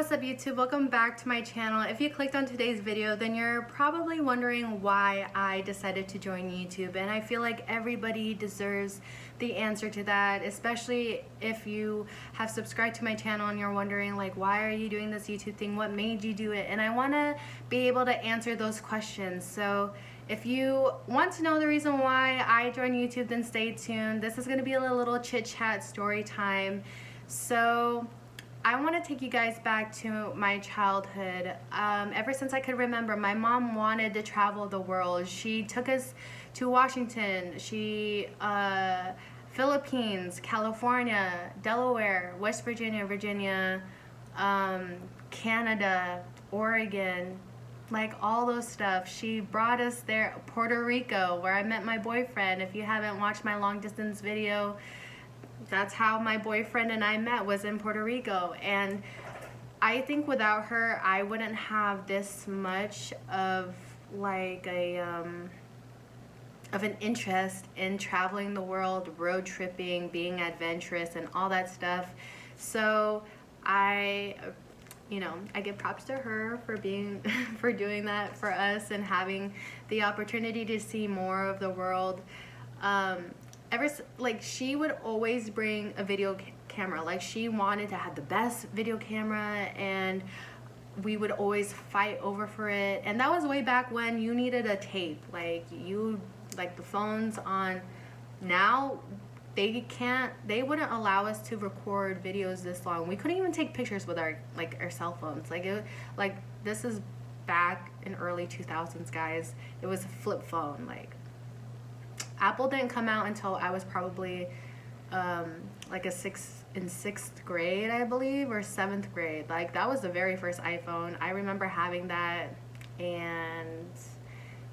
what's up YouTube? Welcome back to my channel. If you clicked on today's video, then you're probably wondering why I decided to join YouTube, and I feel like everybody deserves the answer to that, especially if you have subscribed to my channel and you're wondering like, why are you doing this YouTube thing? What made you do it? And I want to be able to answer those questions. So if you want to know the reason why I joined YouTube, then stay tuned. This is going to be a little chit chat story time. So I want to take you guys back to my childhood. Ever since I could remember, my mom wanted to travel the world. She took us to Washington, Philippines, California, Delaware, West Virginia, Canada, Oregon, like all those stuff. She brought us there, Puerto Rico, where I met my boyfriend. If you haven't watched my long distance video, that's how my boyfriend and I met, was in Puerto Rico. And I think without her, I wouldn't have this much of like an interest in traveling the world, road tripping, being adventurous, and all that stuff. So I give props to her for for doing that for us and having the opportunity to see more of the world. She would always bring a video camera. Like, she wanted to have the best video camera, and we would always fight over for it. And that was way back when you needed a tape. Like the phones on now, they wouldn't allow us to record videos this long. We couldn't even take pictures with our cell phones. This is back in early 2000s, guys. It was a flip phone. Apple didn't come out until I was probably in sixth grade, I believe, or seventh grade. That was the very first iPhone. I remember having that. And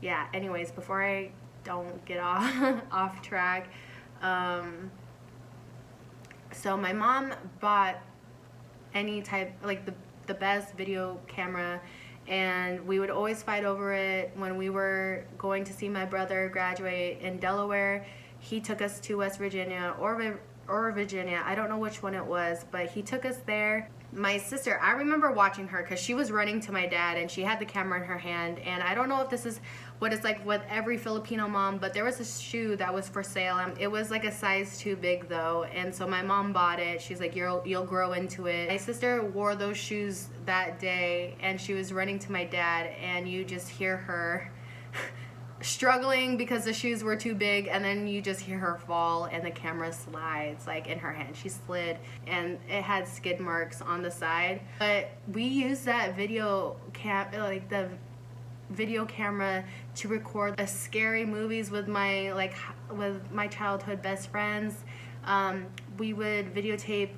yeah, anyways, before I don't get off track, so my mom bought any type, the best video camera, and we would always fight over it. When we were going to see my brother graduate in Delaware, he took us to West Virginia or Virginia. I don't know which one it was, but he took us there. My sister, I remember watching her because she was running to my dad and she had the camera in her hand. And I don't know if this is what it's like with every Filipino mom, but there was a shoe that was for sale. It was like a size too big though, and so my mom bought it. She's like, you'll grow into it. My sister wore those shoes that day and she was running to my dad, and you just hear her struggling because the shoes were too big, and then you just hear her fall and the camera slides in her hand. She slid and it had skid marks on the side. But we used that video camera to record the scary movies with my childhood best friends. We would videotape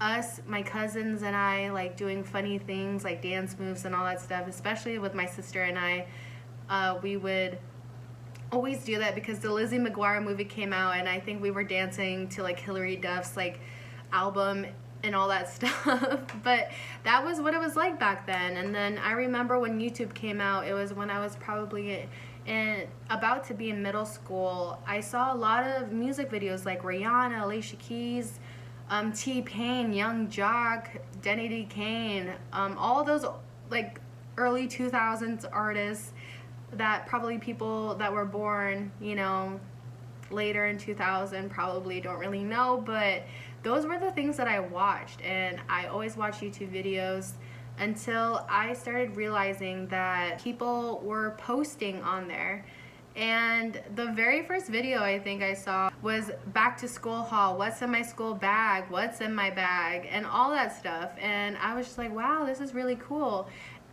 us, my cousins and I, doing funny things like dance moves and all that stuff. Especially with my sister and I, we would always do that because the Lizzie McGuire movie came out, and I think we were dancing to Hilary Duff's album and all that stuff. But that was what it was like back then. And then I remember when YouTube came out, it was when I was probably about to be in middle school. I saw a lot of music videos like Rihanna, Alicia Keys, T-Pain, Young Jock, Denny D. Kane, all those early 2000s artists that probably people that were born later in 2000 probably don't really know, but those were the things that I watched. And I always watched YouTube videos until I started realizing that people were posting on there. And the very first video I think I saw was back to school haul, what's in my school bag, what's in my bag, and all that stuff. And I was just like, wow, this is really cool.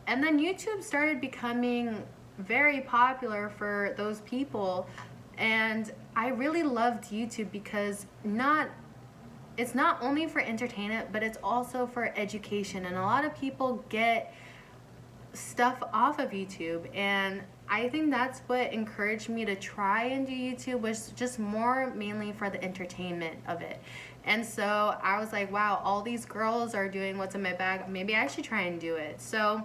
And then YouTube started becoming very popular for those people, and I really loved YouTube because it's not only for entertainment, but it's also for education. And a lot of people get stuff off of YouTube, and I think that's what encouraged me to try and do YouTube, was just mainly for the entertainment of it. And so I was like, wow, all these girls are doing what's in my bag, maybe I should try and do it. So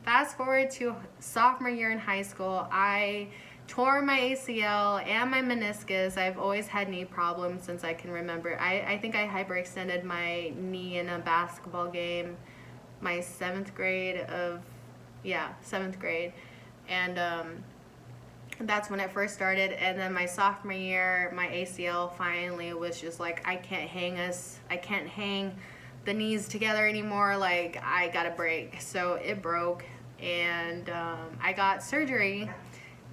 fast forward to sophomore year in high school, I tore my ACL and my meniscus. I've always had knee problems since I can remember. I think I hyperextended my knee in a basketball game my 7th grade of, yeah, 7th grade. And that's when it first started. And then my sophomore year, my ACL finally was just like, I can't hang the knees together anymore, like I got a break. So it broke, and I got surgery.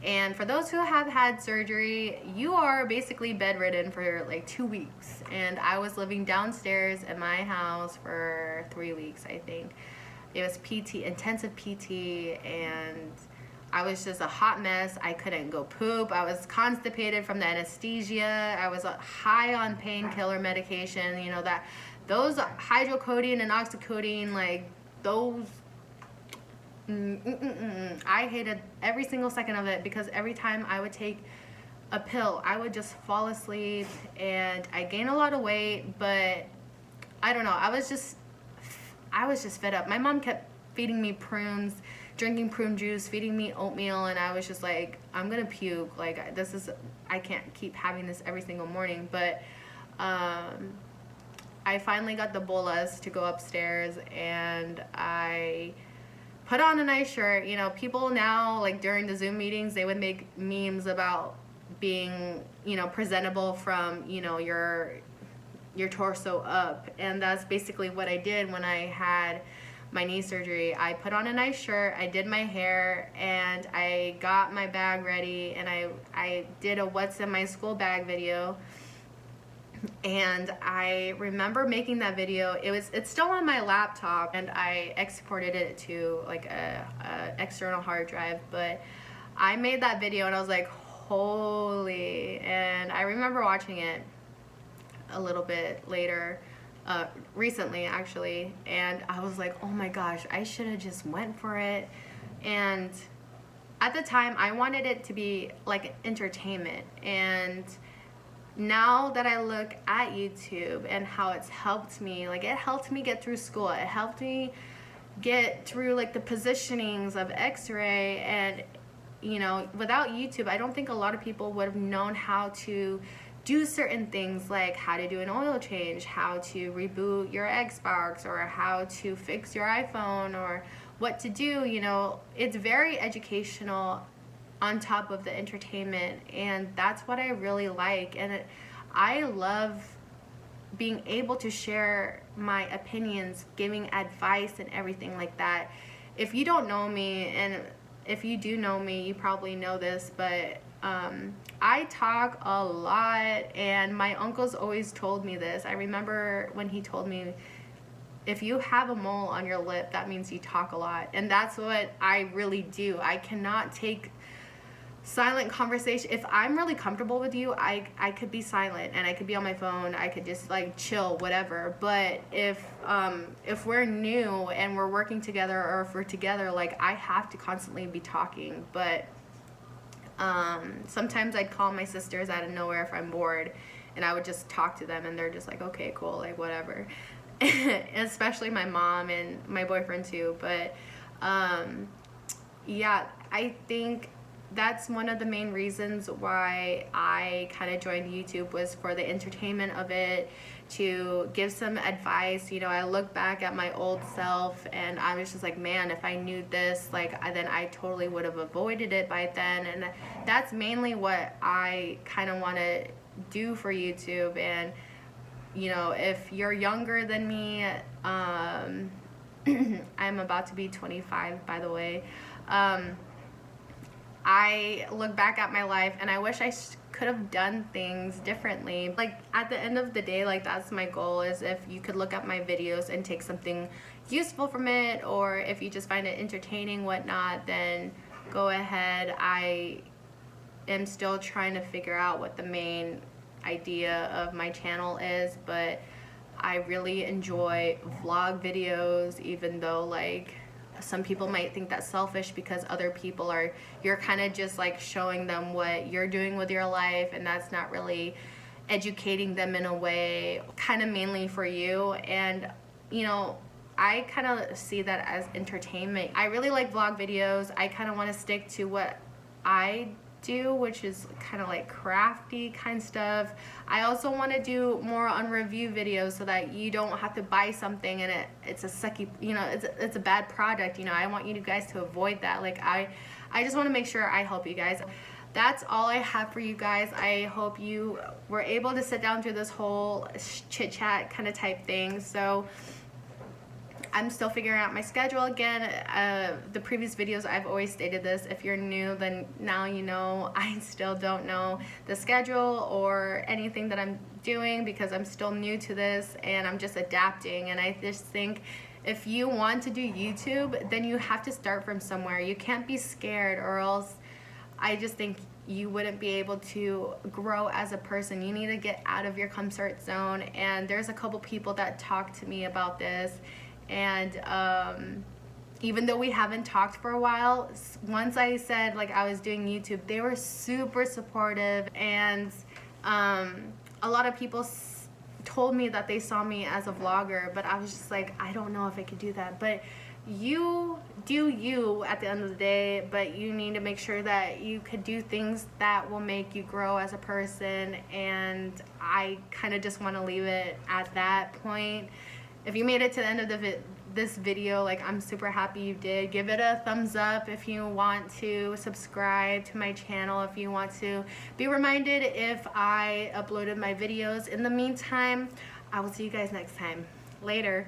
And for those who have had surgery, you are basically bedridden for like 2 weeks. And I was living downstairs in my house for 3 weeks, I think. It was PT, intensive PT, and I was just a hot mess. I couldn't go poop. I was constipated from the anesthesia. I was high on painkiller medication. You know, that those hydrocodone and oxycodone, like those, I hated every single second of it, because every time I would take a pill, I would just fall asleep, and I gained a lot of weight. But I don't know, I was just fed up. My mom kept feeding me prunes, drinking prune juice, feeding me oatmeal, and I was just like, I'm gonna puke. Like, I can't keep having this every single morning. But I finally got the bolas to go upstairs, and I put on a nice shirt. You know, people now, like during the Zoom meetings, they would make memes about being, you know, presentable from, you know, your torso up. And that's basically what I did when I had my knee surgery. I put on a nice shirt, I did my hair, and I got my bag ready, and I did a what's in my school bag video. And I remember making that video. It's still on my laptop, and I exported it to like a external hard drive. But I made that video, and I was like, holy. And I remember watching it a little bit later, recently actually, and I was like, oh my gosh, I should have just went for it. And at the time, I wanted it to be like entertainment. And now that I look at YouTube and how it's helped me, like it helped me get through school, it helped me get through like the positionings of x-ray. And you know, without YouTube, I don't think a lot of people would have known how to do certain things, like how to do an oil change, how to reboot your Xbox, or how to fix your iPhone, or what to do. You know, it's very educational on top of the entertainment, and that's what I really like. And I love being able to share my opinions, giving advice and everything like that. If you don't know me, and if you do know me, you probably know this, but I talk a lot, and my uncle's always told me this. I remember when he told me, if you have a mole on your lip, that means you talk a lot. And that's what I really do. I cannot take silent conversation. If I'm really comfortable with you, I could be silent, and I could be on my phone, I could just like chill, whatever. But if we're new and we're working together, or if we're together, like I have to constantly be talking. But sometimes I'd call my sisters out of nowhere if I'm bored, and I would just talk to them, and they're just like, okay, cool, like whatever. Especially my mom and my boyfriend too. But yeah, I think that's one of the main reasons why I kind of joined YouTube, was for the entertainment of it, to give some advice. You know, I look back at my old self, and I was just like, man, if I knew this, like then I totally would have avoided it by then. And that's mainly what I kind of want to do for YouTube. And you know, if you're younger than me, I'm about to be 25, by the way. I look back at my life, and I wish I could have done things differently. Like at the end of the day, like that's my goal, is if you could look at my videos and take something useful from it, or if you just find it entertaining, whatnot, then go ahead. I am still trying to figure out what the main idea of my channel is, but I really enjoy vlog videos, even though like some people might think that's selfish, because other people you're kind of just like showing them what you're doing with your life, and that's not really educating them in a way, kind of mainly for you. And you know, I kind of see that as entertainment. I really like vlog videos. I kind of want to stick to what I do, which is kind of like crafty kind of stuff. I also want to do more on review videos so that you don't have to buy something and it's a sucky, you know, it's a bad product. You know, I want you guys to avoid that. Like I just want to make sure I help you guys. That's all I have for you guys. I hope you were able to sit down through this whole chit chat kind of type thing. So I'm still figuring out my schedule again. The previous videos I've always stated this. If you're new, then now you know. I still don't know the schedule or anything that I'm doing because I'm still new to this and I'm just adapting. And I just think if you want to do YouTube, then you have to start from somewhere. You can't be scared, or else I just think you wouldn't be able to grow as a person. You need to get out of your comfort zone. And there's a couple people that talked to me about this. And even though we haven't talked for a while, once I said like I was doing YouTube, they were super supportive. And a lot of people told me that they saw me as a vlogger, but I was just like, I don't know if I could do that. But you do you at the end of the day, but you need to make sure that you could do things that will make you grow as a person. And I kind of just want to leave it at that point. If you made it to the end of this video, like, I'm super happy you did. Give it a thumbs up if you want to subscribe to my channel, if you want to be reminded if I uploaded my videos. In the meantime, I will see you guys next time. Later.